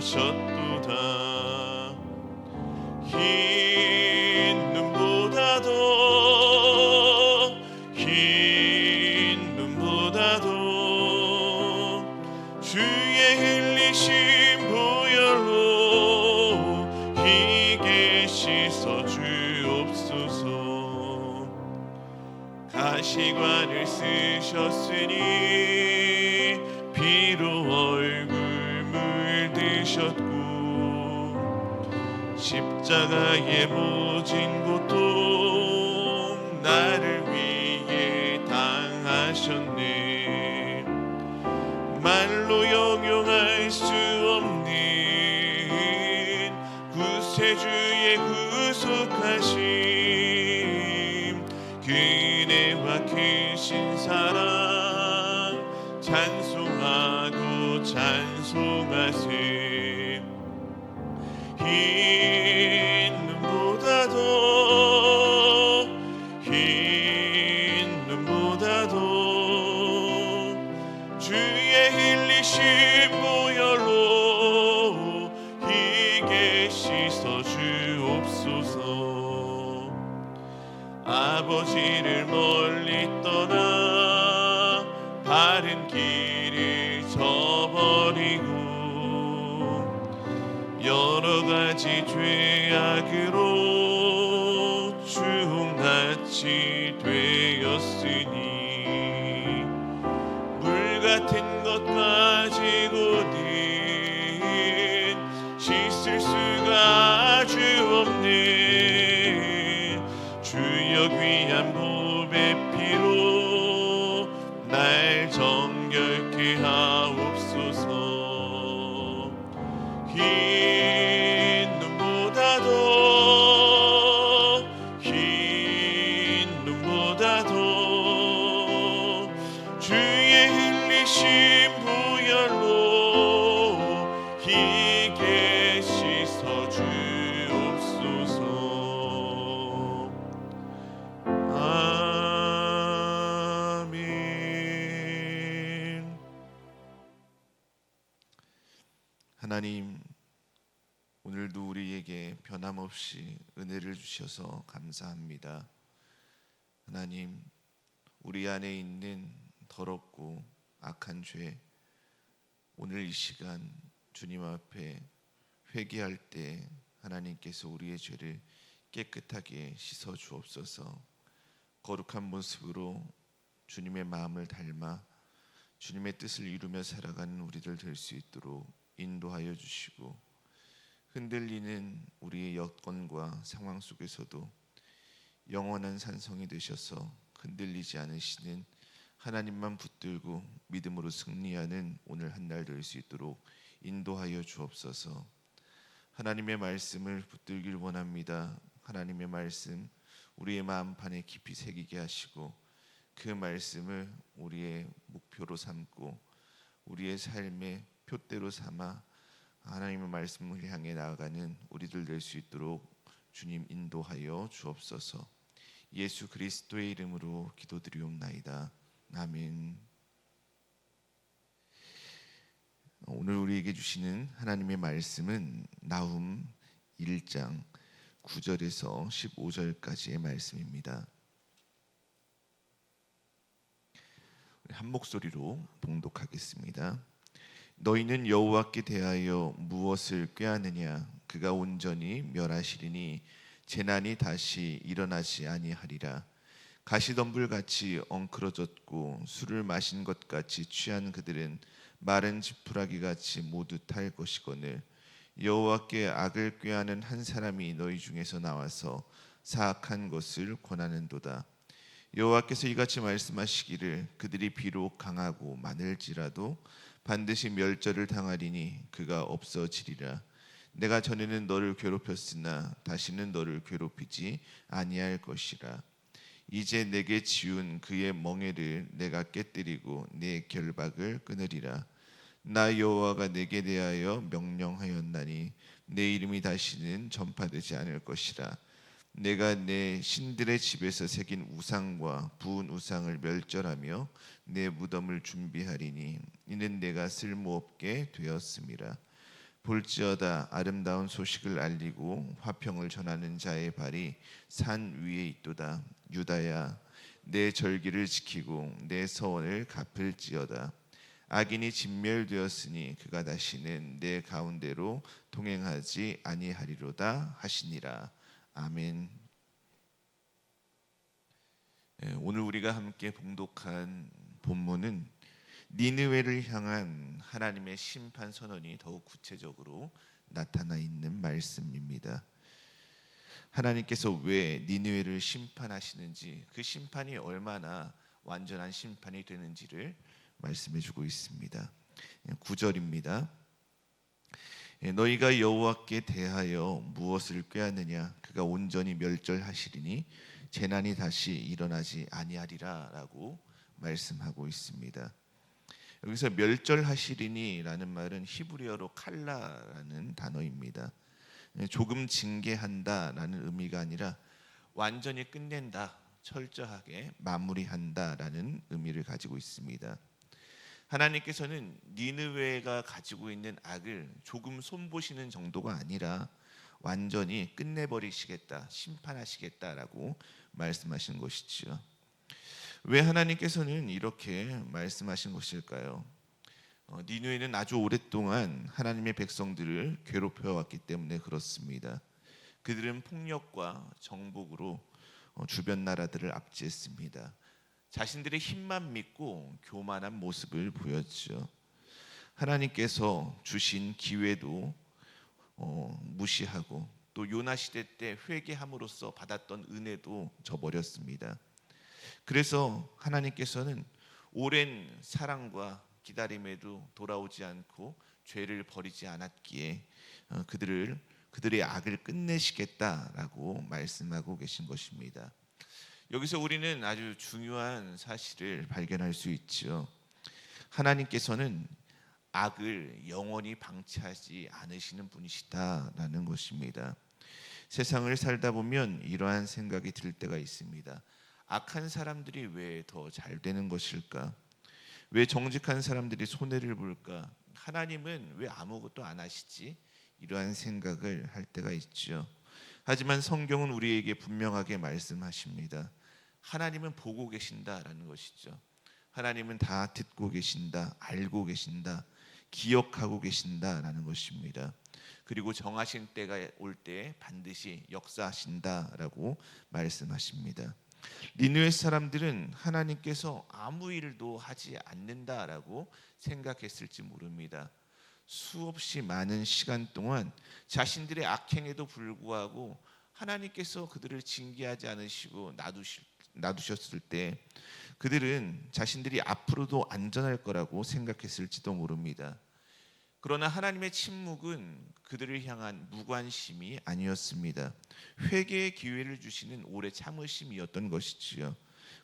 하셨도다. 흰 눈보다도 흰 눈보다도 주의 흘리신 보혈로 희게 씻어 주옵소서. 가시관을 쓰셨으니 피로 얼굴 물드셨고 십자가의 모진 고통 나를 위해 당하셨네. 말로 형용할 수 없는 구세주의 구속하심, 그네와 크신 사랑 찬송하고 찬송하세. 흰 눈보다도 주의 흘리신 보혈로 희게 씻어 주옵소서. 아버지를 멀리 떠나 바른 길을 저버리고 여러 가지 죄악으로 주홍같이 되었으니 물 같은 것 가지고는 씻을 수가 아주 없네. 주여 귀한 보배 피로 날 정결케 하옵소서. 흰 눈보다도 주의 흘리신 보혈로 희게 씻어 주옵소서. 아멘. 하나님, 오늘도 우리에게 변함없이 은혜를 주셔서 감사합니다. 하나님, 우리 안에 있는 더럽고 악한 죄, 오늘 이 시간 주님 앞에 회개할 때 하나님께서 우리의 죄를 깨끗하게 씻어 주옵소서. 거룩한 모습으로 주님의 마음을 닮아 주님의 뜻을 이루며 살아가는 우리들 될 수 있도록 인도하여 주시고, 흔들리는 우리의 여건과 상황 속에서도 영원한 산성이 되셔서 흔들리지 않으시는 하나님만 붙들고 믿음으로 승리하는 오늘 한 날 될 수 있도록 인도하여 주옵소서. 하나님의 말씀을 붙들길 원합니다. 하나님의 말씀 우리의 마음판에 깊이 새기게 하시고 그 말씀을 우리의 목표로 삼고 우리의 삶의 표대로 삼아 하나님의 말씀을 향해 나아가는 우리들 될 수 있도록 주님 인도하여 주옵소서. 예수 그리스도의 이름으로 기도드리옵나이다. 아멘. 오늘 우리에게 주시는 하나님의 말씀은 나훔 1장 9절에서 15절까지의 말씀입니다. 한 목소리로 봉독하겠습니다. 너희는 여호와께 대하여 무엇을 꾀하느냐? 그가 온전히 멸하시리니 재난이 다시 일어나지 아니하리라. 가시덤불같이 엉클어졌고 술을 마신 것 같이 취한 그들은 마른 지푸라기같이 모두 탈 것이거늘 여호와께 악을 꾀하는 한 사람이 너희 중에서 나와서 사악한 것을 권하는도다. 여호와께서 이같이 말씀하시기를 그들이 비록 강하고 많을지라도 반드시 멸절을 당하리니 그가 없어지리라. 내가 전에는 너를 괴롭혔으나 다시는 너를 괴롭히지 아니할 것이라. 이제 내게 지운 그의 멍에를 내가 깨뜨리고 내 결박을 끊으리라. 나 여호와가 내게 대하여 명령하였나니 내 이름이 다시는 전파되지 않을 것이라. 내가 내 신들의 집에서 새긴 우상과 부은 우상을 멸절하며 내 무덤을 준비하리니 이는 내가 쓸모없게 되었음이라. 볼지어다 아름다운 소식을 알리고 화평을 전하는 자의 발이 산 위에 있도다. 유다야, 내 절기를 지키고 내 서원을 갚을지어다. 악인이 진멸되었으니 그가 다시는 내 가운데로 동행하지 아니하리로다 하시니라. 아멘. 오늘 우리가 함께 봉독한 본문은 니느웨를 향한 하나님의 심판 선언이 더욱 구체적으로 나타나 있는 말씀입니다. 하나님께서 왜 니느웨를 심판하시는지, 그 심판이 얼마나 완전한 심판이 되는지를 말씀해 주고 있습니다. 9절입니다. 너희가 여호와께 대하여 무엇을 꾀하느냐? 그가 온전히 멸절하시리니 재난이 다시 일어나지 아니하리라라고 말씀하고 있습니다. 여기서 멸절하시리니라는 말은 히브리어로 칼라라는 단어입니다. 조금 징계한다라는 의미가 아니라 완전히 끝낸다, 철저하게 마무리한다라는 의미를 가지고 있습니다. 하나님께서는 니느웨가 가지고 있는 악을 조금 손보시는 정도가 아니라 완전히 끝내버리시겠다, 심판하시겠다라고 말씀하신 것이지요. 왜 하나님께서는 이렇게 말씀하신 것일까요? 니느웨는 아주 오랫동안 하나님의 백성들을 괴롭혀왔기 때문에 그렇습니다. 그들은 폭력과 정복으로 주변 나라들을 압제했습니다. 자신들의 힘만 믿고 교만한 모습을 보였죠. 하나님께서 주신 기회도 무시하고 또 요나 시대 때 회개함으로써 받았던 은혜도 저버렸습니다. 그래서 하나님께서는 오랜 사랑과 기다림에도 돌아오지 않고 죄를 버리지 않았기에 그들의 악을 끝내시겠다라고 말씀하고 계신 것입니다. 여기서 우리는 아주 중요한 사실을 발견할 수 있죠. 하나님께서는 악을 영원히 방치하지 않으시는 분이시다라는 것입니다. 세상을 살다 보면 이러한 생각이 들 때가 있습니다. 악한 사람들이 왜 더 잘 되는 것일까? 왜 정직한 사람들이 손해를 볼까? 하나님은 왜 아무것도 안 하시지? 이러한 생각을 할 때가 있죠. 하지만 성경은 우리에게 분명하게 말씀하십니다. 하나님은 보고 계신다라는 것이죠. 하나님은 다 듣고 계신다, 알고 계신다, 기억하고 계신다라는 것입니다. 그리고 정하신 때가 올 때 반드시 역사하신다라고 말씀하십니다. 니느웨 사람들은 하나님께서 아무 일도 하지 않는다라고 생각했을지 모릅니다. 수없이 많은 시간 동안 자신들의 악행에도 불구하고 하나님께서 그들을 징계하지 않으시고 놔두셨을 때 그들은 자신들이 앞으로도 안전할 거라고 생각했을지도 모릅니다. 그러나 하나님의 침묵은 그들을 향한 무관심이 아니었습니다. 회개의 기회를 주시는 오래 참으심이었던 것이지요.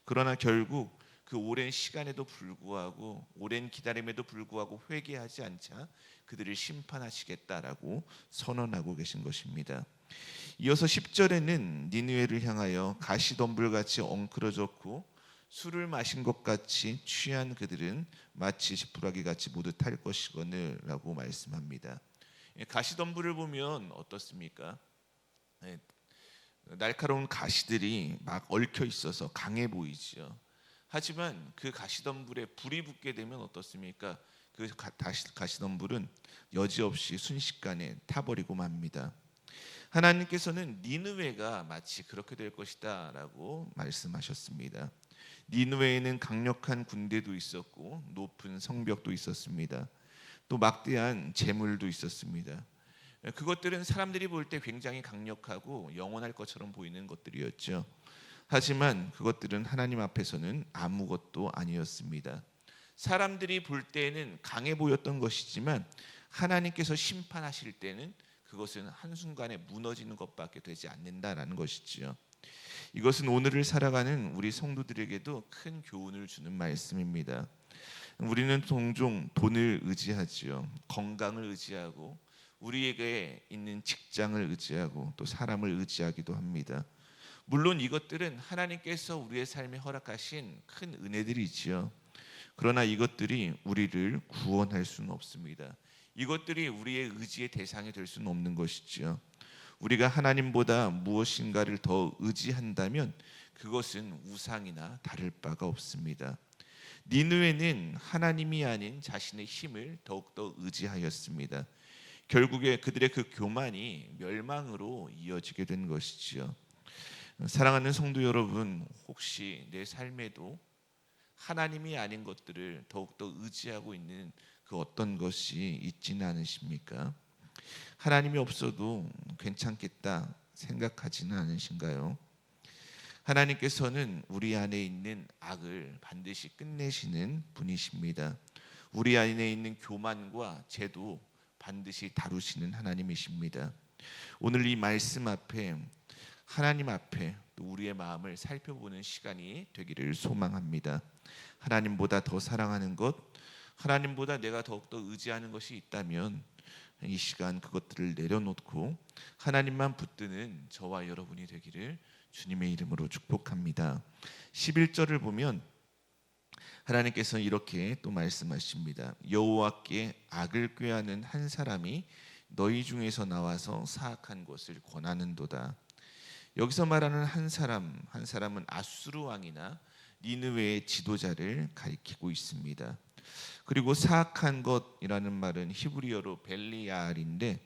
그러나 결국 그 오랜 시간에도 불구하고 오랜 기다림에도 불구하고 회개하지 않자 그들을 심판하시겠다라고 선언하고 계신 것입니다. 이어서 10절에는 니느웨를 향하여 가시덤불같이 엉클어졌고 술을 마신 것 같이 취한 그들은 마치 지푸라기같이 모두 탈 것이거늘라고 말씀합니다. 가시덤불을 보면 어떻습니까? 날카로운 가시들이 막 얽혀 있어서 강해 보이지요. 하지만 그 가시덤불에 불이 붙게 되면 어떻습니까? 그 가시덤불은 여지없이 순식간에 타버리고 맙니다. 하나님께서는 니느웨가 마치 그렇게 될 것이다라고 말씀하셨습니다. 니느웨에는 강력한 군대도 있었고 높은 성벽도 있었습니다. 또 막대한 재물도 있었습니다. 그것들은 사람들이 볼 때 굉장히 강력하고 영원할 것처럼 보이는 것들이었죠. 하지만 그것들은 하나님 앞에서는 아무것도 아니었습니다. 사람들이 볼 때는 강해 보였던 것이지만 하나님께서 심판하실 때는 그것은 한순간에 무너지는 것밖에 되지 않는다라는 것이지요. 이것은 오늘을 살아가는 우리 성도들에게도 큰 교훈을 주는 말씀입니다. 우리는 종종 돈을 의지하지요. 건강을 의지하고 우리에게 있는 직장을 의지하고 또 사람을 의지하기도 합니다. 물론 이것들은 하나님께서 우리의 삶에 허락하신 큰 은혜들이지요. 그러나 이것들이 우리를 구원할 수는 없습니다. 이것들이 우리의 의지의 대상이 될 수는 없는 것이지요. 우리가 하나님보다 무엇인가를 더 의지한다면 그것은 우상이나 다를 바가 없습니다. 니느웨는 하나님이 아닌 자신의 힘을 더욱더 의지하였습니다. 결국에 그들의 그 교만이 멸망으로 이어지게 된 것이지요. 사랑하는 성도 여러분, 혹시 내 삶에도 하나님이 아닌 것들을 더욱더 의지하고 있는 그 어떤 것이 있지는 않으십니까? 하나님이 없어도 괜찮겠다 생각하지는 않으신가요? 하나님께서는 우리 안에 있는 악을 반드시 끝내시는 분이십니다. 우리 안에 있는 교만과 죄도 반드시 다루시는 하나님이십니다. 오늘 이 말씀 앞에 하나님 앞에 또 우리의 마음을 살펴보는 시간이 되기를 소망합니다. 하나님보다 더 사랑하는 것, 하나님보다 내가 더욱더 의지하는 것이 있다면 이 시간 그것들을 내려놓고 하나님만 붙드는 저와 여러분이 되기를 주님의 이름으로 축복합니다. 11절을 보면 하나님께서 이렇게 또 말씀하십니다. 여호와께 악을 꾀하는 한 사람이 너희 중에서 나와서 사악한 것을 권하는도다. 여기서 말하는 한 사람은 아수르 왕이나 니느웨의 지도자를 가리키고 있습니다. 그리고 사악한 것이라는 말은 히브리어로 벨리야알인데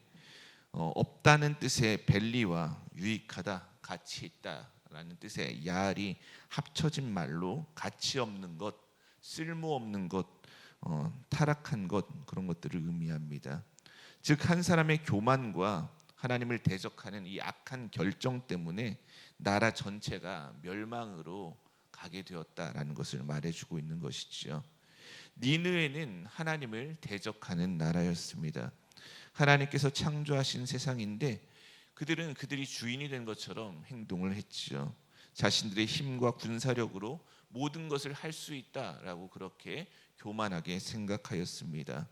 없다는 뜻의 벨리와 유익하다, 가치 있다라는 뜻의 야알이 합쳐진 말로 가치 없는 것, 쓸모없는 것, 타락한 것, 그런 것들을 의미합니다. 즉 한 사람의 교만과 하나님을 대적하는 이 악한 결정 때문에 나라 전체가 멸망으로 가게 되었다라는 것을 말해주고 있는 것이지요. 니느웨는 하나님을 대적하는 나라였습니다. 하나님께서 창조하신 세상인데 그들은 그들이 주인이 된 것처럼 행동을 했지요. 자신들의 힘과 군사력으로 모든 것을 할 수 있다라고 그렇게 교만하게 생각하였습니다.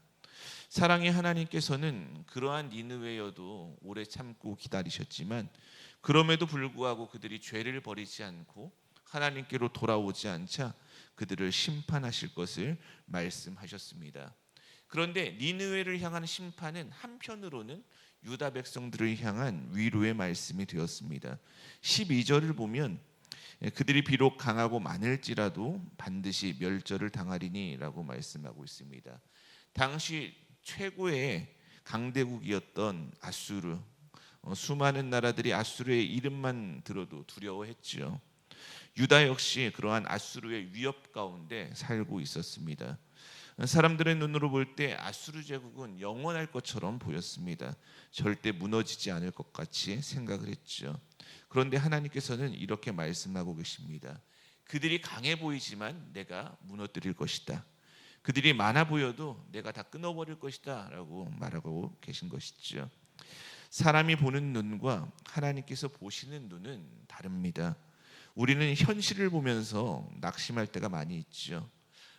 사랑의 하나님께서는 그러한 니느웨여도 오래 참고 기다리셨지만 그럼에도 불구하고 그들이 죄를 버리지 않고 하나님께로 돌아오지 않자 그들을 심판하실 것을 말씀하셨습니다. 그런데 니느웨를 향한 심판은 한편으로는 유다 백성들을 향한 위로의 말씀이 되었습니다. 12절을 보면 그들이 비록 강하고 많을지라도 반드시 멸절을 당하리니라고 말씀하고 있습니다. 당시 최고의 강대국이었던 아수르, 수많은 나라들이 아수르의 이름만 들어도 두려워했지요. 유다 역시 그러한 아수르의 위협 가운데 살고 있었습니다. 사람들의 눈으로 볼 때 아수르 제국은 영원할 것처럼 보였습니다. 절대 무너지지 않을 것 같이 생각을 했죠. 그런데 하나님께서는 이렇게 말씀하고 계십니다. 그들이 강해 보이지만 내가 무너뜨릴 것이다. 그들이 많아 보여도 내가 다 끊어버릴 것이다 라고 말하고 계신 것이죠. 사람이 보는 눈과 하나님께서 보시는 눈은 다릅니다. 우리는 현실을 보면서 낙심할 때가 많이 있죠.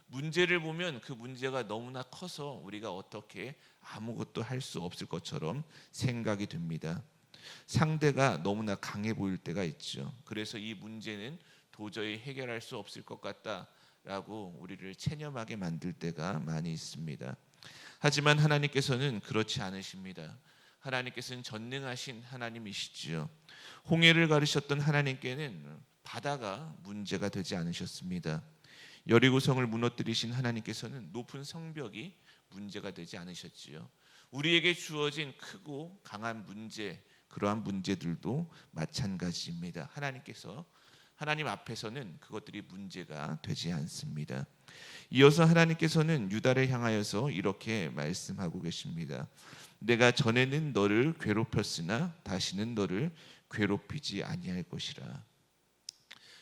문제를 보면 그 문제가 너무나 커서 우리가 어떻게 아무것도 할 수 없을 것처럼 생각이 됩니다. 상대가 너무나 강해 보일 때가 있죠. 그래서 이 문제는 도저히 해결할 수 없을 것 같다라고 우리를 체념하게 만들 때가 많이 있습니다. 하지만 하나님께서는 그렇지 않으십니다. 하나님께서는 전능하신 하나님이시지요. 홍해를 가르셨던 하나님께는 바다가 문제가 되지 않으셨습니다. 여리고성을 무너뜨리신 하나님께서는 높은 성벽이 문제가 되지 않으셨지요. 우리에게 주어진 크고 강한 문제, 그러한 문제들도 마찬가지입니다. 하나님 앞에서는 그것들이 문제가 되지 않습니다. 이어서 하나님께서는 유다를 향하여서 이렇게 말씀하고 계십니다. 내가 전에는 너를 괴롭혔으나 다시는 너를 괴롭히지 아니할 것이라.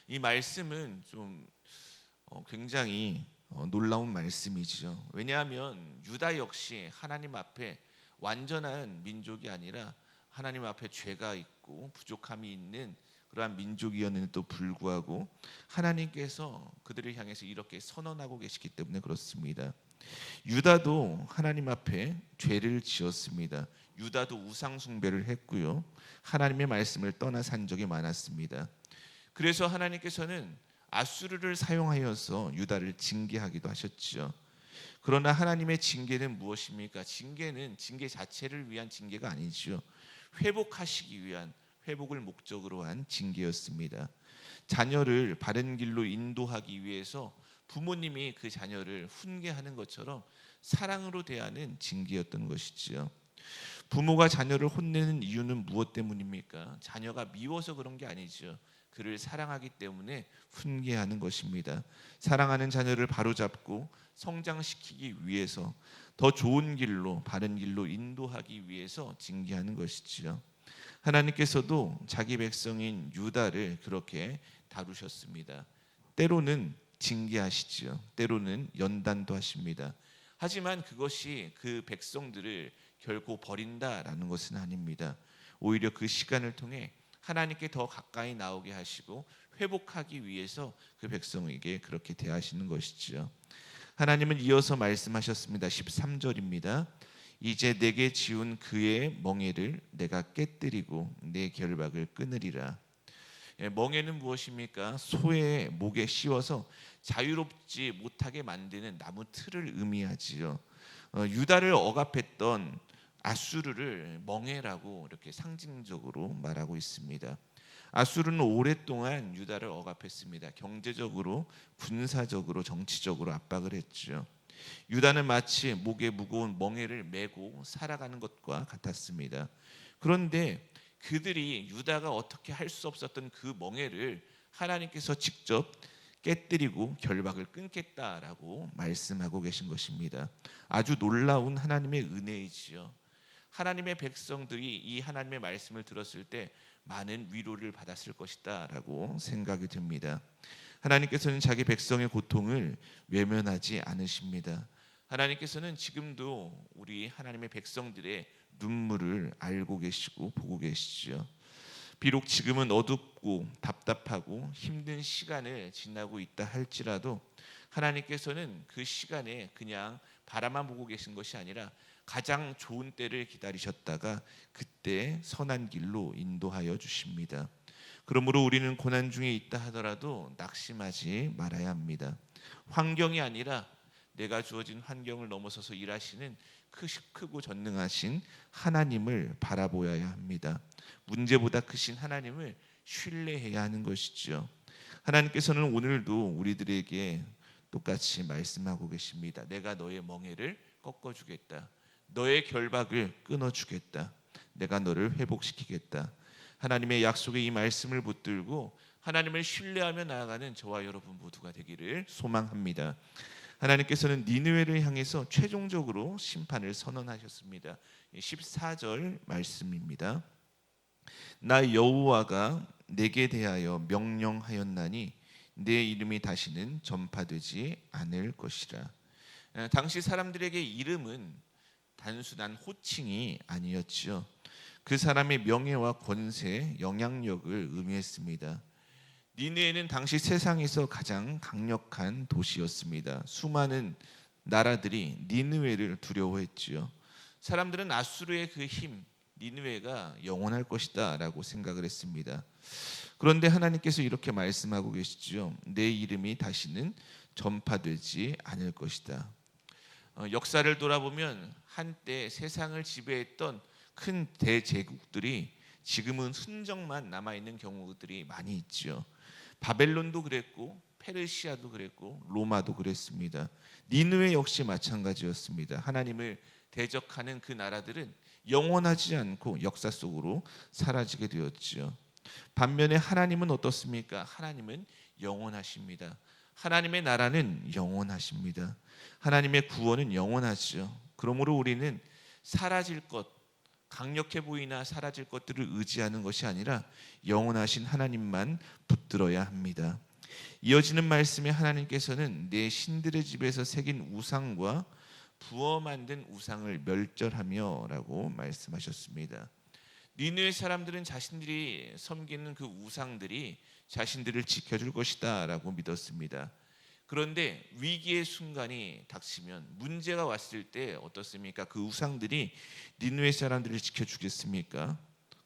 이 말씀은 좀 굉장히 놀라운 말씀이죠. 왜냐하면 유다 역시 하나님 앞에 완전한 민족이 아니라 하나님 앞에 죄가 있고 부족함이 있는 그러한 민족이었는데도 불구하고 하나님께서 그들을 향해서 이렇게 선언하고 계시기 때문에 그렇습니다. 유다도 하나님 앞에 죄를 지었습니다. 유다도 우상 숭배를 했고요. 하나님의 말씀을 떠나 산 적이 많았습니다. 그래서 하나님께서는 아수르를 사용하여서 유다를 징계하기도 하셨지요. 그러나 하나님의 징계는 무엇입니까? 징계는 징계 자체를 위한 징계가 아니죠. 회복하시기 위한, 회복을 목적으로 한 징계였습니다. 자녀를 바른 길로 인도하기 위해서 부모님이 그 자녀를 훈계하는 것처럼 사랑으로 대하는 징계였던 것이지요. 부모가 자녀를 혼내는 이유는 무엇 때문입니까? 자녀가 미워서 그런 게 아니죠. 그를 사랑하기 때문에 훈계하는 것입니다. 사랑하는 자녀를 바로잡고 성장시키기 위해서, 더 좋은 길로, 바른 길로 인도하기 위해서 징계하는 것이지요. 하나님께서도 자기 백성인 유다를 그렇게 다루셨습니다. 때로는 징계하시지요. 때로는 연단도 하십니다. 하지만 그것이 그 백성들을 결코 버린다라는 것은 아닙니다. 오히려 그 시간을 통해 하나님께 더 가까이 나오게 하시고 회복하기 위해서 그 백성에게 그렇게 대하시는 것이지요. 하나님은 이어서 말씀하셨습니다. 13절입니다. 이제 내게 지운 그의 멍에를 내가 깨뜨리고 내 결박을 끊으리라. 멍에는 무엇입니까? 소의 목에 씌워서 자유롭지 못하게 만드는 나무 틀을 의미하지요. 유다를 억압했던 아수르를 멍에라고 이렇게 상징적으로 말하고 있습니다. 아수르는 오랫동안 유다를 억압했습니다. 경제적으로, 군사적으로, 정치적으로 압박을 했죠. 유다는 마치 목에 무거운 멍에를 메고 살아가는 것과 같았습니다. 그런데 그들이 유다가 어떻게 할 수 없었던 그 멍에를 하나님께서 직접 깨뜨리고 결박을 끊겠다라고 말씀하고 계신 것입니다. 아주 놀라운 하나님의 은혜이지요. 하나님의 백성들이 이 하나님의 말씀을 들었을 때 많은 위로를 받았을 것이다라고 생각이 듭니다. 하나님께서는 자기 백성의 고통을 외면하지 않으십니다. 하나님께서는 지금도 우리 하나님의 백성들의 눈물을 알고 계시고 보고 계시죠. 비록 지금은 어둡고 답답하고 힘든 시간을 지나고 있다 할지라도 하나님께서는 그 시간에 그냥 바라만 보고 계신 것이 아니라 가장 좋은 때를 기다리셨다가 그때 선한 길로 인도하여 주십니다. 그러므로 우리는 고난 중에 있다 하더라도 낙심하지 말아야 합니다. 환경이 아니라 내가 주어진 환경을 넘어서서 일하시는 크고 전능하신 하나님을 바라보아야 합니다. 문제보다 크신 하나님을 신뢰해야 하는 것이죠. 하나님께서는 오늘도 우리들에게 똑같이 말씀하고 계십니다. 내가 너의 멍에를 꺾어주겠다. 너의 결박을 끊어주겠다. 내가 너를 회복시키겠다. 하나님의 약속의 이 말씀을 붙들고 하나님을 신뢰하며 나아가는 저와 여러분 모두가 되기를 소망합니다. 하나님께서는 니느웨를 향해서 최종적으로 심판을 선언하셨습니다. 14절 말씀입니다. 나 여호와가 내게 대하여 명령하였나니 내 이름이 다시는 전파되지 않을 것이라. 당시 사람들에게 이름은 단순한 호칭이 아니었지요. 그 사람의 명예와 권세, 영향력을 의미했습니다. 니느웨는 당시 세상에서 가장 강력한 도시였습니다. 수많은 나라들이 니느웨를 두려워했지요. 사람들은 아수르의 그 힘, 니느웨가 영원할 것이다라고 생각을 했습니다. 그런데 하나님께서 이렇게 말씀하고 계시죠. 내 이름이 다시는 전파되지 않을 것이다. 역사를 돌아보면 한때 세상을 지배했던 큰 대제국들이 지금은 흔적만 남아있는 경우들이 많이 있죠. 바벨론도 그랬고 페르시아도 그랬고 로마도 그랬습니다. 니느웨 역시 마찬가지였습니다. 하나님을 대적하는 그 나라들은 영원하지 않고 역사 속으로 사라지게 되었지요. 반면에 하나님은 어떻습니까? 하나님은 영원하십니다. 하나님의 나라는 영원하십니다. 하나님의 구원은 영원하죠. 그러므로 우리는 사라질 것, 강력해 보이나 사라질 것들을 의지하는 것이 아니라 영원하신 하나님만 붙들어야 합니다. 이어지는 말씀에 하나님께서는 내 신들의 집에서 새긴 우상과 부어 만든 우상을 멸절하며 라고 말씀하셨습니다. 니느웨 사람들은 자신들이 섬기는 그 우상들이 자신들을 지켜줄 것이다 라고 믿었습니다. 그런데 위기의 순간이 닥치면, 문제가 왔을 때 어떻습니까? 그 우상들이 니느웨 사람들을 지켜주겠습니까?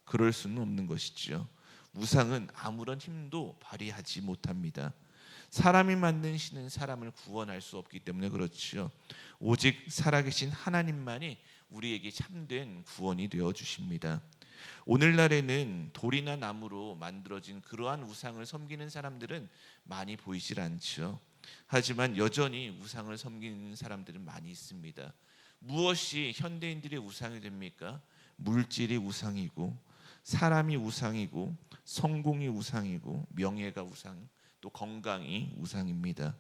그럴 수는 없는 것이지요. 우상은 아무런 힘도 발휘하지 못합니다. 사람이 만든 신은 사람을 구원할 수 없기 때문에 그렇지요. 오직 살아계신 하나님만이 우리에게 참된 구원이 되어 주십니다. 오늘날에는 돌이나 나무로 만들어진 그러한 우상을 섬기는 사람들은 많이 보이질 않죠. 하지만 여전히 우상을 섬기는 사람들은 많이 있습니다. 무엇이 현대인들의 우상이 됩니까? 물질이 우상이고, 사람이 우상이고, 성공이 우상이고, 명예가 우상, 또 건강이 우상입니다.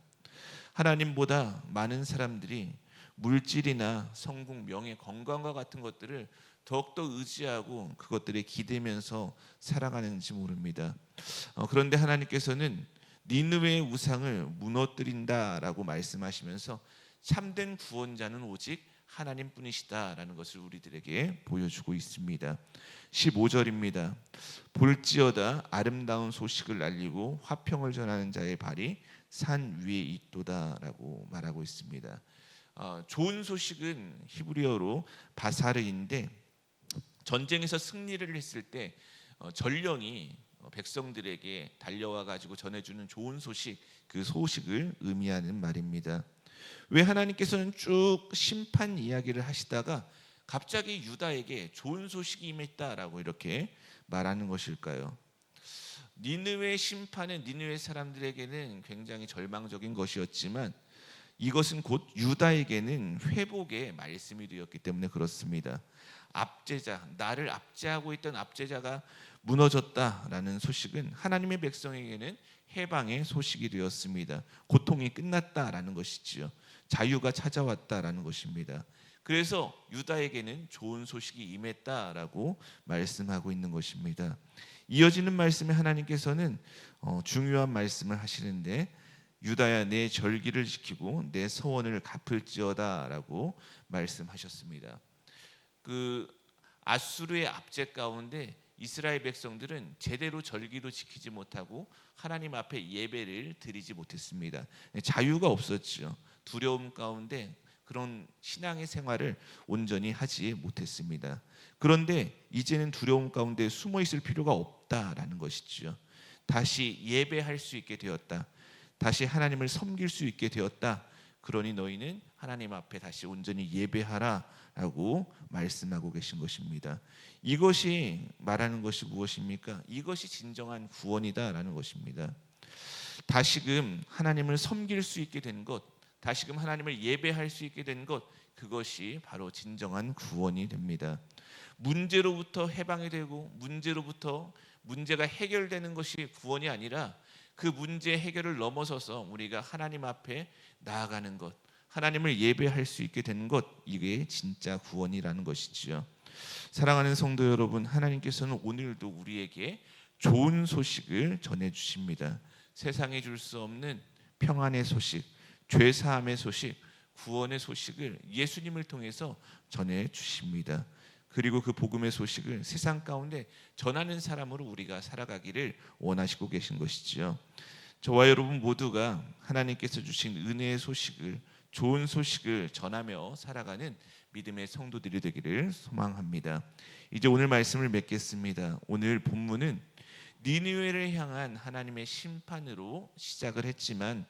하나님보다 많은 사람들이 물질이나 성공, 명예, 건강과 같은 것들을 더욱더 의지하고 그것들에 기대면서 살아가는지 모릅니다. 그런데 하나님께서는 니느웨의 우상을 무너뜨린다라고 말씀하시면서 참된 구원자는 오직 하나님뿐이시다라는 것을 우리들에게 보여주고 있습니다. 15절입니다. 볼지어다 아름다운 소식을 알리고 화평을 전하는 자의 발이 산 위에 있도다라고 말하고 있습니다. 좋은 소식은 히브리어로 바사르인데, 전쟁에서 승리를 했을 때 전령이 백성들에게 달려와 가지고 전해주는 좋은 소식, 그 소식을 의미하는 말입니다. 왜 하나님께서는 쭉 심판 이야기를 하시다가 갑자기 유다에게 좋은 소식이 임했다라고 이렇게 말하는 것일까요? 니느웨 심판은 니느웨 사람들에게는 굉장히 절망적인 것이었지만 이것은 곧 유다에게는 회복의 말씀이 되었기 때문에 그렇습니다. 압제자, 나를 압제하고 있던 압제자가 무너졌다라는 소식은 하나님의 백성에게는 해방의 소식이 되었습니다. 고통이 끝났다라는 것이지요. 자유가 찾아왔다라는 것입니다. 그래서 유다에게는 좋은 소식이 임했다라고 말씀하고 있는 것입니다. 이어지는 말씀에 하나님께서는 중요한 말씀을 하시는데, 유다야 내 절기를 지키고 내 서원을 갚을지어다라고 말씀하셨습니다. 그 아수르의 압제 가운데 이스라엘 백성들은 제대로 절기도 지키지 못하고 하나님 앞에 예배를 드리지 못했습니다. 자유가 없었죠. 두려움 가운데 그런 신앙의 생활을 온전히 하지 못했습니다. 그런데 이제는 두려움 가운데 숨어 있을 필요가 없다라는 것이지요. 다시 예배할 수 있게 되었다. 다시 하나님을 섬길 수 있게 되었다. 그러니 너희는 하나님 앞에 다시 온전히 예배하라라고 말씀하고 계신 것입니다. 이것이 말하는 것이 무엇입니까? 이것이 진정한 구원이다라는 것입니다. 다시금 하나님을 섬길 수 있게 된 것, 다시금 하나님을 예배할 수 있게 된 것, 그것이 바로 진정한 구원이 됩니다. 문제로부터 해방이 되고 문제로부터 문제가 해결되는 것이 구원이 아니라 그 문제 해결을 넘어서서 우리가 하나님 앞에 나아가는 것, 하나님을 예배할 수 있게 되는 것, 이게 진짜 구원이라는 것이지요. 사랑하는 성도 여러분, 하나님께서는 오늘도 우리에게 좋은 소식을 전해 주십니다. 세상에 줄 수 없는 평안의 소식, 죄 사함의 소식, 구원의 소식을 예수님을 통해서 전해 주십니다. 그리고 그 복음의 소식을 세상 가운데 전하는 사람으로 우리가 살아가기를 원하시고 계신 것이지요. 저와 여러분 모두가 하나님께서 주신 은혜의 소식을, 좋은 소식을 전하며 살아가는 믿음의 성도들이 되기를 소망합니다. 이제 오늘 말씀을 맺겠습니다. 오늘 본문은 니느웨를 향한 하나님의 심판으로 시작을 했지만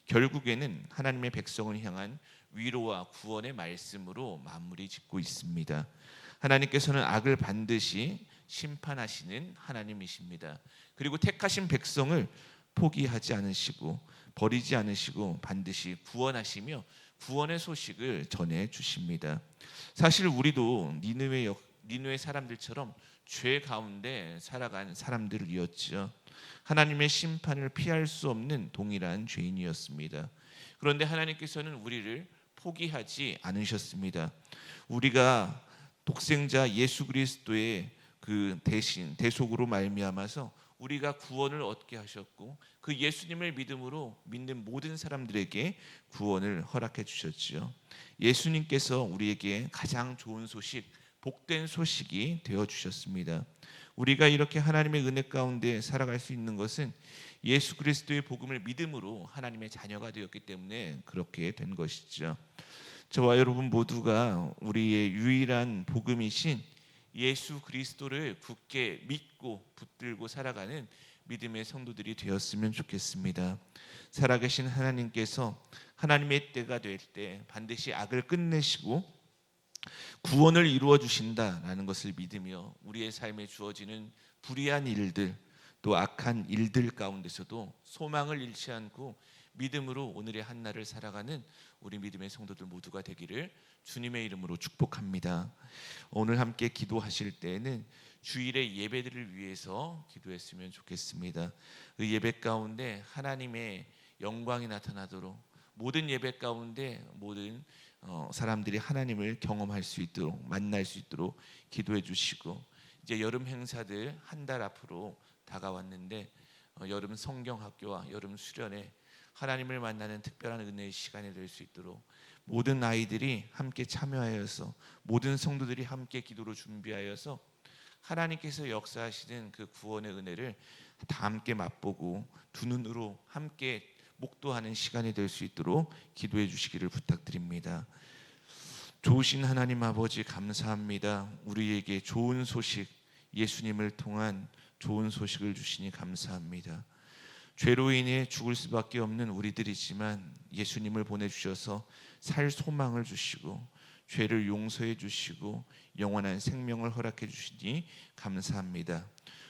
결국에는 하나님의 백성을 향한 위로와 구원의 말씀으로 마무리 짓고 있습니다. 하나님께서는 악을 반드시 심판하시는 하나님이십니다. 그리고 택하신 백성을 포기하지 않으시고 버리지 않으시고 반드시 구원하시며 구원의 소식을 전해 주십니다. 사실 우리도 니느웨 사람들처럼 죄 가운데 살아간 사람들이었죠. 하나님의 심판을 피할 수 없는 동일한 죄인이었습니다. 그런데 하나님께서는 우리를 포기하지 않으셨습니다. 우리가 독생자 예수 그리스도의 그 대신 대속으로 말미암아서 우리가 구원을 얻게 하셨고 그 예수님을 믿는 모든 사람들에게 구원을 허락해 주셨지요. 예수님께서 우리에게 가장 좋은 소식, 복된 소식이 되어 주셨습니다. 우리가 이렇게 하나님의 은혜 가운데 살아갈 수 있는 것은 예수 그리스도의 복음을 믿음으로 하나님의 자녀가 되었기 때문에 그렇게 된 것이죠. 저와 여러분 모두가 우리의 유일한 복음이신 예수 그리스도를 굳게 믿고 붙들고 살아가는 믿음의 성도들이 되었으면 좋겠습니다. 살아계신 하나님께서 하나님의 때가 될 때 반드시 악을 끝내시고 구원을 이루어 주신다라는 것을 믿으며 우리의 삶에 주어지는 불의한 일들 또 악한 일들 가운데서도 소망을 잃지 않고 믿음으로 오늘의 한날을 살아가는 우리 믿음의 성도들 모두가 되기를 주님의 이름으로 축복합니다. 오늘 함께 기도하실 때에는 주일의 예배들을 위해서 기도했으면 좋겠습니다. 그 예배 가운데 하나님의 영광이 나타나도록 모든 예배 가운데 모든 사람들이 하나님을 경험할 수 있도록 만날 수 있도록 기도해 주시고, 이제 여름 행사들 한 달 앞으로 다가왔는데 여름 성경학교와 여름 수련회 하나님을 만나는 특별한 은혜의 시간이 될 수 있도록 모든 아이들이 함께 참여하여서 모든 성도들이 함께 기도로 준비하여서 하나님께서 역사하시는 그 구원의 은혜를 다 함께 맛보고 두 눈으로 함께 목도하는 시간이 될 수 있도록 기도해 주시기를 부탁드립니다. 좋으신 하나님 아버지 감사합니다. 우리에게 좋은 소식, 예수님을 통한 좋은 소식을 주시니 감사합니다. 죄로 인해 죽을 수밖에 없는 우리들이지만 예수님을 보내주셔서 살 소망을 주시고 죄를 용서해 주시고 영원한 생명을 허락해 주시니 감사합니다.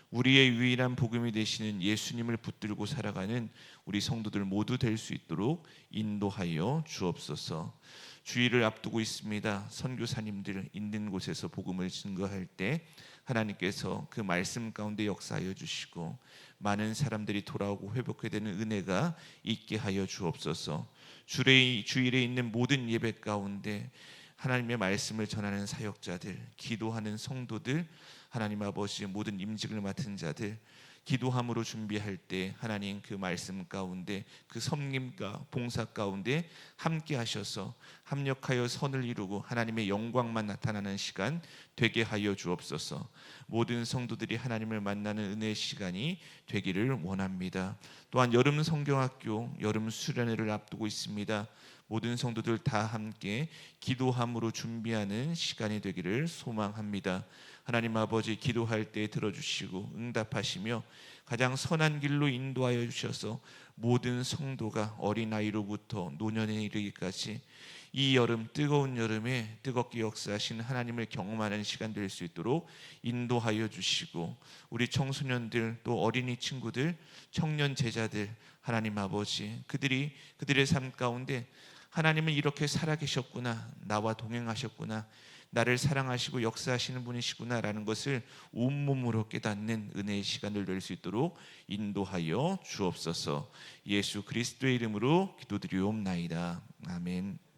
우리의 유일한 복음이 되시는 예수님을 붙들고 살아가는 우리 성도들 모두 될 수 있도록 인도하여 주옵소서. 주일을 앞두고 있습니다. 선교사님들 있는 곳에서 복음을 증거할 때 하나님께서 그 말씀 가운데 역사하여 주시고 많은 사람들이 돌아오고 회복해 되는 은혜가 있게 하여 주옵소서. 주일에 있는 모든 예배 가운데 하나님의 말씀을 전하는 사역자들, 기도하는 성도들, 하나님 아버지 모든 임직을 맡은 자들, 기도함으로 준비할 때 하나님 그 말씀 가운데 그 섬김과 봉사 가운데 함께 하셔서 합력하여 선을 이루고 하나님의 영광만 나타나는 시간 되게 하여 주옵소서. 모든 성도들이 하나님을 만나는 은혜의 시간이 되기를 원합니다. 또한 여름 성경학교 여름 수련회를 앞두고 있습니다. 모든 성도들 다 함께 기도함으로 준비하는 시간이 되기를 소망합니다. 하나님 아버지, 기도할 때 들어주시고 응답하시며 가장 선한 길로 인도하여 주셔서 모든 성도가 어린아이로부터 노년에 이르기까지 이 여름, 뜨거운 여름에 뜨겁게 역사하신 하나님을 경험하는 시간 될 수 있도록 인도하여 주시고, 우리 청소년들 또 어린이 친구들, 청년 제자들, 하나님 아버지, 그들의 삶 가운데 하나님은 이렇게 살아계셨구나, 나와 동행하셨구나, 나를 사랑하시고 역사하시는 분이시구나 라는 것을 온몸으로 깨닫는 은혜의 시간을 낼 수 있도록 인도하여 주옵소서. 예수 그리스도의 이름으로 기도드리옵나이다. 아멘.